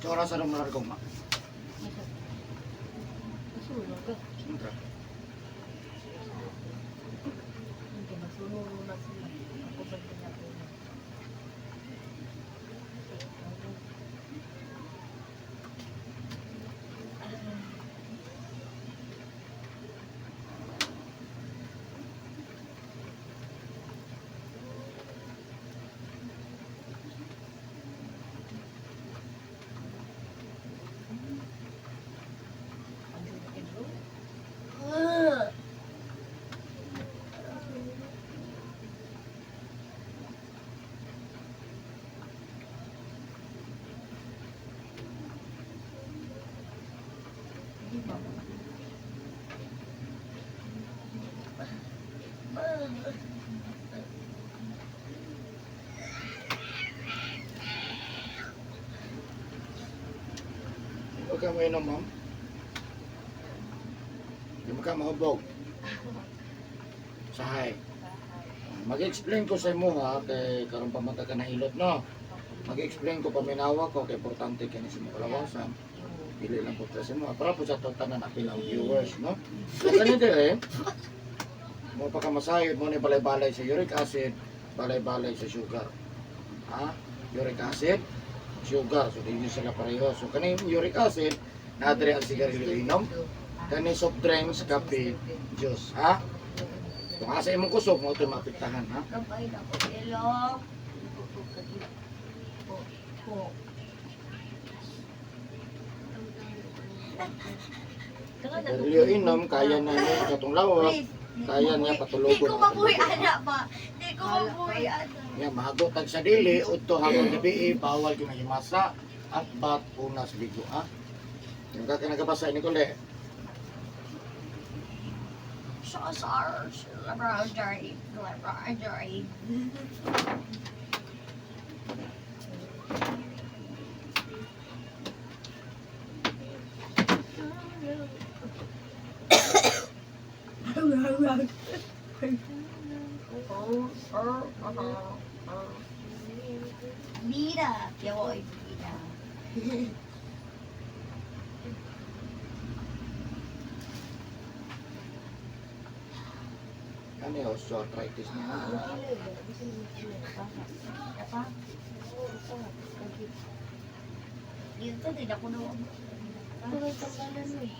Tsura sa nung largong ma. Masulong ka. Sintra. Hindi, masulong na sila. Ako ba pinapin? Huwag ka mo inom, ma'am. Hindi mo ka mahubog. Sahay. Mag-explain ko sa imo ha, kay karon pa mata ka na hilot, no? Mag-explain ko paminawa ko, kay importante kini sa mga kalawasan. Pili lang po sa imo. Para po sa tanan na pilang viewers, no? So, kanito eh, mo pa ka masayod mo ni balay-balay sa uric acid, balay-balay sa sugar. Ha? Uric acid, sugar. So, hindi sila pareho. So, kaning uric acid, nadre ang sigarilyo inom. Kani soft drinks, kape, juice. Ha? Kung asa imong kusog, mo ito mapiktahan. Ha? Kapay na ko ilong. Sigarilyo inom, kaya na niya katong lawak. Kaya niya patulugon. Di ko mabuhay anak ba? Di ko mabuhay anak. Nga, mahagotag sa dili, udto hanggang gabi, bawal kinahimasa, at bat punas bigo, ha? Yung kakinagabasa ni Kule. Sauce, laboratory. Vida, yo voy vida. Ano yung osteoarthritis niya? Apa? Dito tidak ko doon. Ano yung tanggalan mo eh?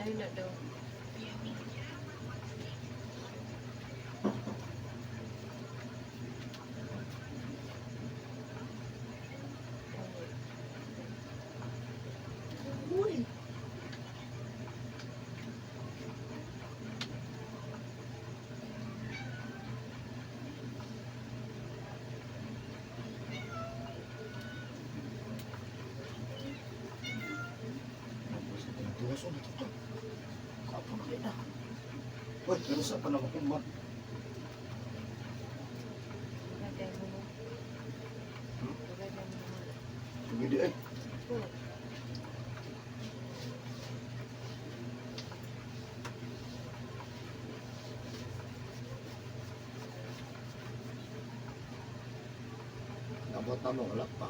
Ayun na daw. Uy! Tuwas ulit ito. Kapo na kita. Uy, narusa pa naman kung ba? Lagay mo mo. Lagay mo mo. Hindi eh. Bota mo, wala pa.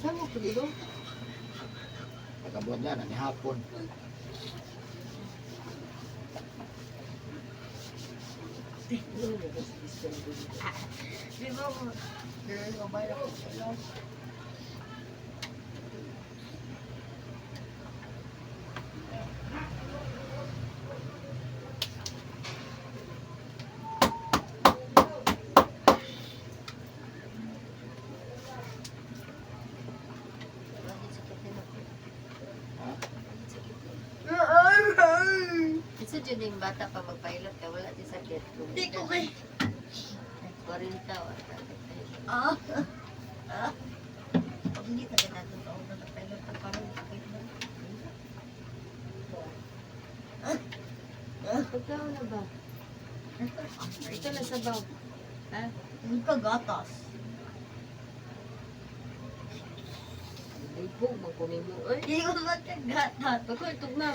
Saan mo po dito? Pagkabuan yan, ang hapon. Di ba mo? Dahil mabay ako sa iyo. Ha? Isa dyan yung bata pa magpailot ka, wala di sakit. Hindi ko kay... 40 o Ah. Pag hindi taga natin sa una na tayo na parang sakit na. Pagkaw na ba? Ito na sabaw. Ha? Hindi ka gatas. Ay po, magkunin mo. Ay, Hindi ko magkagatas. pagkultog na.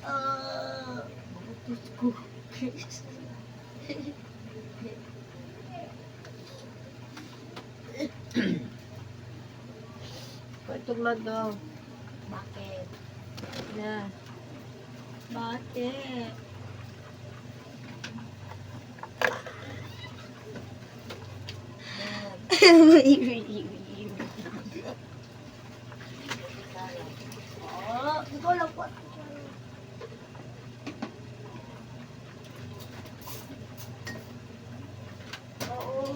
Ah. Mabutos ko. Kultog na daw. Bakit? Na. Bakit? Oh, ikaw lang po. Oo.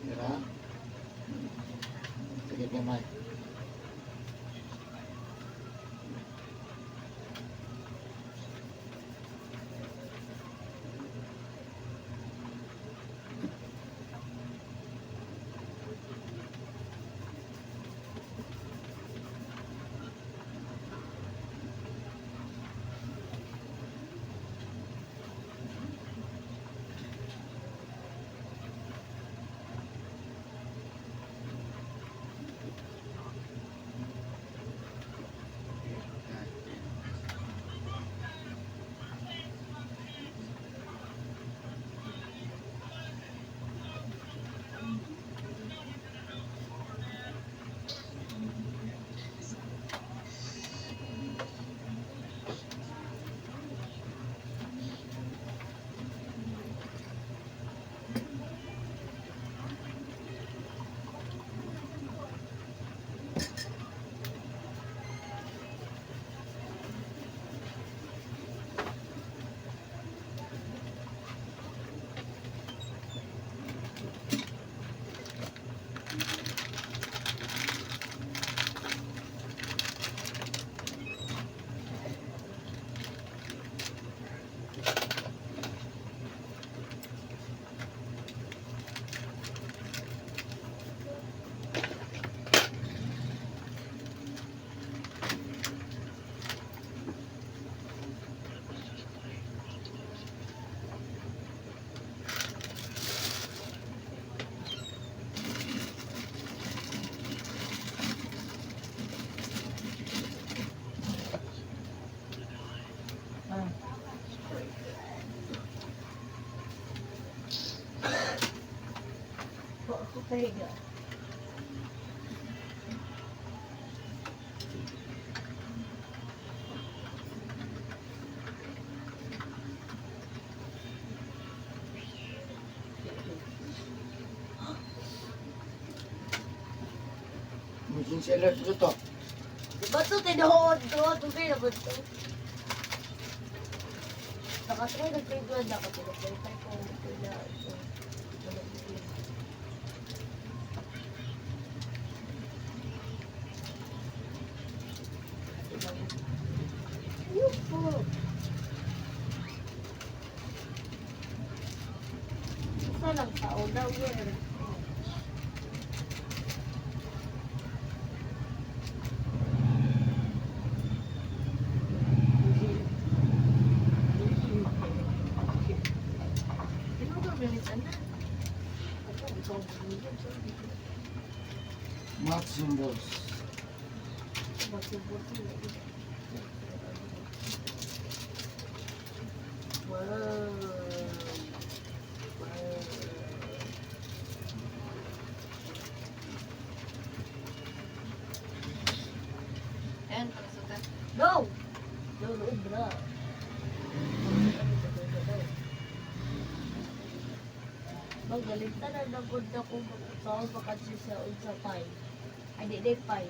Tira. Sige, gamay. Pahiga. alert dito to. Di ba ito tinood ko? Tugay na ba ito? Nakatry na kayo doon. Nakatry ko. Yupo. Isa lang tao daw yun. Math symbols. Ayan, pagsukat. No! No, no, bra. Magalintan na nagod na kung saan makasya sa unsa pay. Ay, di pay.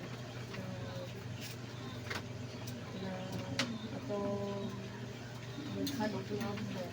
Na atong naghanap lang mo.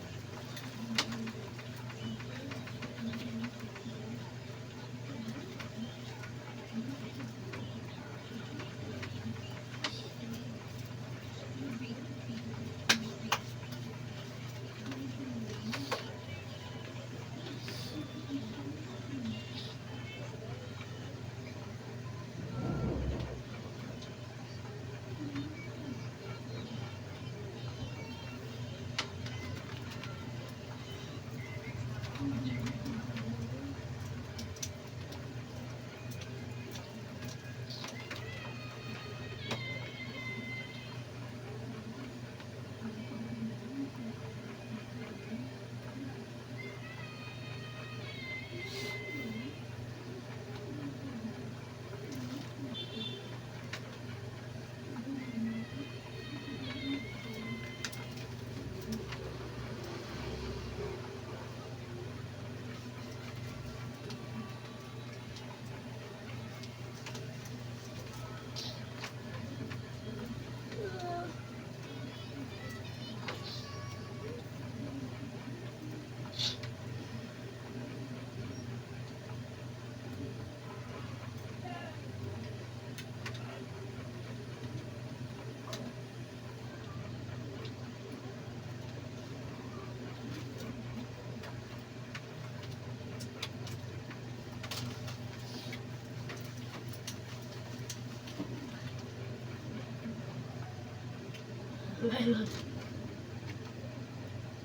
Ayun.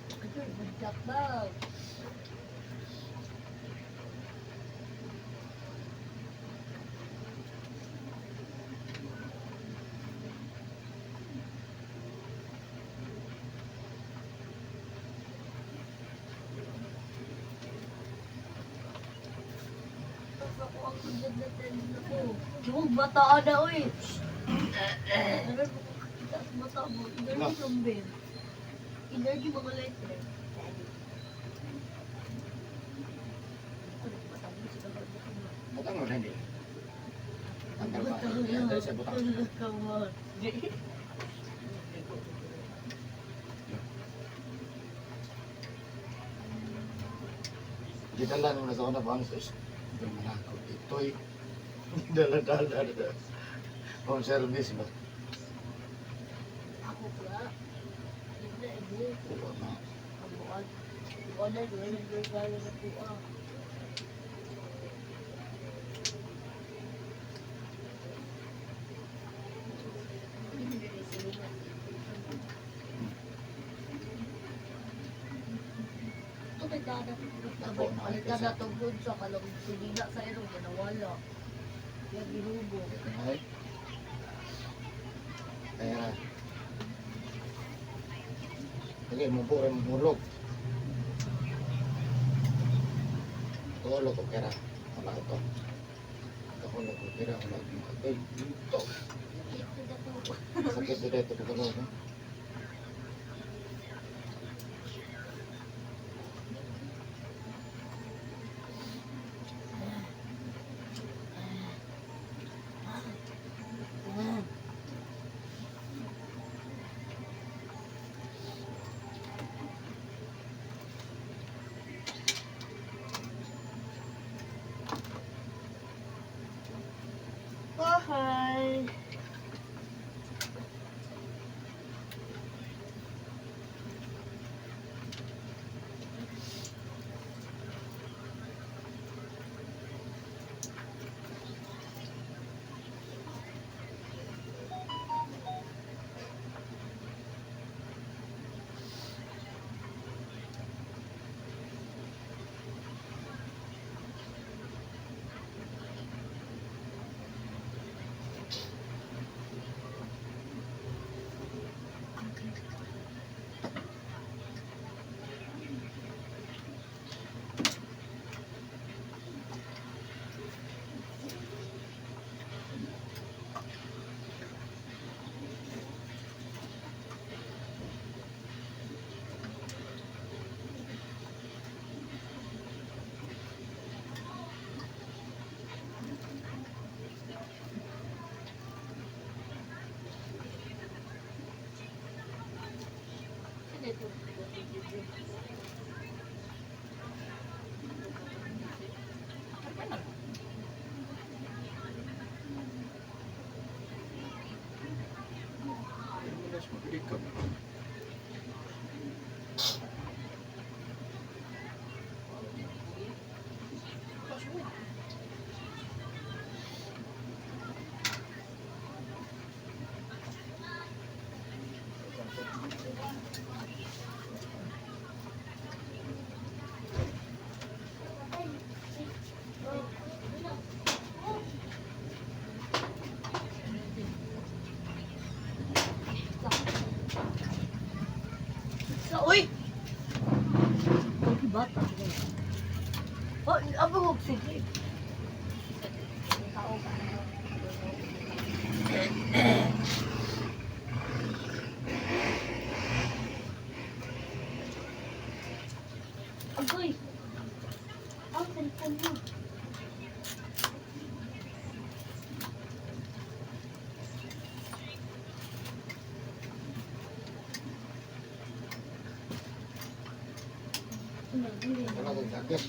Ayun, magdak daw. Ako ang ganda-ganda ko. Yung bataan na, uy. Mata mo, energy from Ben. Energy mga letter. Butang mo na hindi. Tanggal pa. Yan, dahil sa butang. Gitala naman sa una bang sus. Yung mga ako. Ito'y dala-dala. Home service ba? Ako pala. Hindi, hindi. Oo na. Kamuan. Kamuan na, doon ang gagawin na po ah. Ito may dada. Palitan na tungkol sa kalang sinina sa irong nawala. Yung ginubo. Ay. Kaya. Sige, mabulog. Tulog ko kera. Wala ito. Tulog ko kera. Wala ito. Ito. Sakit dito ito. Tulog ko. Bilas mag-ikap. Sa, uy! Ang bata. Oh, abang sige. Tao ka. Agoy. Ang cellphone mo. Wala kang sakit.